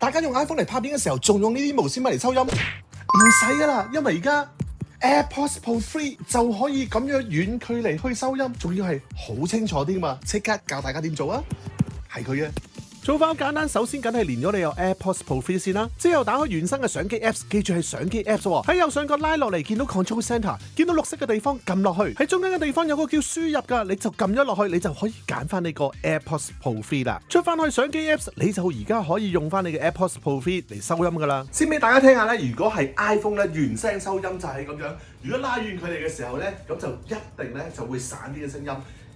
大家用 iPhone 嚟拍片嘅時候，仲用呢啲無線咪嚟收音？唔使噶啦，因為而家 AirPods Pro 3就可以咁樣遠距離去收音，仲要係好清楚啲嘛！即刻教大家點做啊！係佢嘅。做法好簡單，首先梗係連咗你有 AirPods Pro 3先啦，之後打開原生嘅相機 Apps， 記住係相機 Apps 喎。喺右上角拉落嚟，見到 Control Center， 見到綠色嘅地方撳落去，喺中間嘅地方有個叫輸入㗎，你就撳咗落去，你就可以揀翻你個 AirPods Pro 3啦。出翻去相機 Apps， 你就而家可以用翻你嘅 AirPods Pro 3嚟收音㗎啦。先俾大家聽下咧，如果係 iPhone 咧原聲收音就係咁樣，如果拉遠距離嘅時候咧，咁就一定咧就會散啲嘅聲音。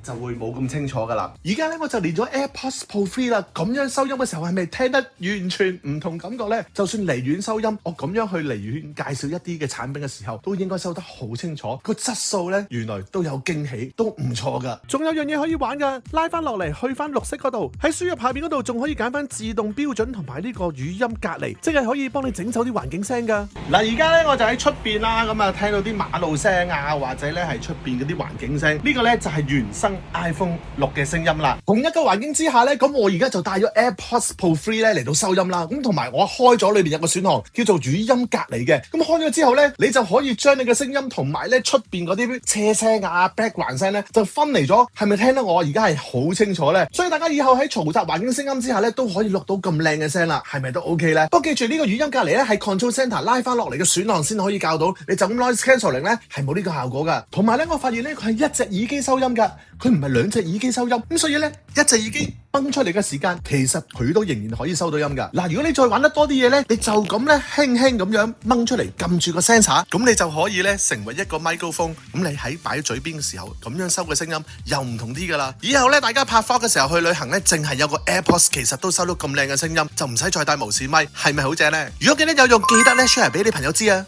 就會冇咁清楚㗎啦。而家咧我就連咗 AirPods Pro 3啦，咁樣收音嘅時候係咪聽得完全唔同感覺呢？就算離遠收音，我咁樣去離遠介紹一啲嘅產品嘅時候，都應該收得好清楚。個質素呢，原來都有驚喜，都唔錯㗎。仲有樣嘢可以玩㗎，拉翻落嚟去翻綠色嗰度，喺輸入下邊嗰度仲可以揀翻自動標準同埋呢個語音隔離，即係可以幫你整走啲環境聲㗎。嗱，而家呢，我就喺出邊啦，咁啊聽到啲馬路聲啊，或者呢係出邊嗰啲環境聲，呢個呢就係原生iPhone 6嘅聲音啦。同一個環境之下咧，咁我而家就帶咗 AirPods Pro 3咧嚟到收音啦。咁同埋我開咗裏邊有個選項叫做語音隔離嘅。咁開咗之後咧，你就可以將你嘅聲音同埋咧出邊嗰啲車聲啊、background 聲咧就分離咗。係咪聽得我而家係好清楚咧？所以大家以後喺嘈雜環境聲音之下咧，都可以錄到咁靚嘅聲啦。係咪都 OK 咧？不過記住呢個語音隔離咧係 Control Center 拉翻落嚟嘅選項先可以教到。你就咁 noise cancelling 咧係冇呢個效果噶。同埋咧，我發現咧佢係一隻耳機收音噶，佢唔係兩隻耳機收音，咁所以咧一隻耳機掹出嚟嘅時間，其實佢都仍然可以收到音㗎。嗱，如果你再玩得多啲嘢咧，你就咁咧輕輕咁樣掹出嚟，撳住個 sensor，咁你就可以咧成為一個 microphone。咁你喺擺喺嘴邊嘅時候，咁樣收嘅聲音又唔同啲㗎啦。以後咧大家拍 vlog 嘅時候去旅行咧，淨係有個 AirPods，其實都收到咁靚嘅聲音，就唔使再帶無線咪，係咪好正咧？如果記得有用，記得咧 share 俾你朋友知啊！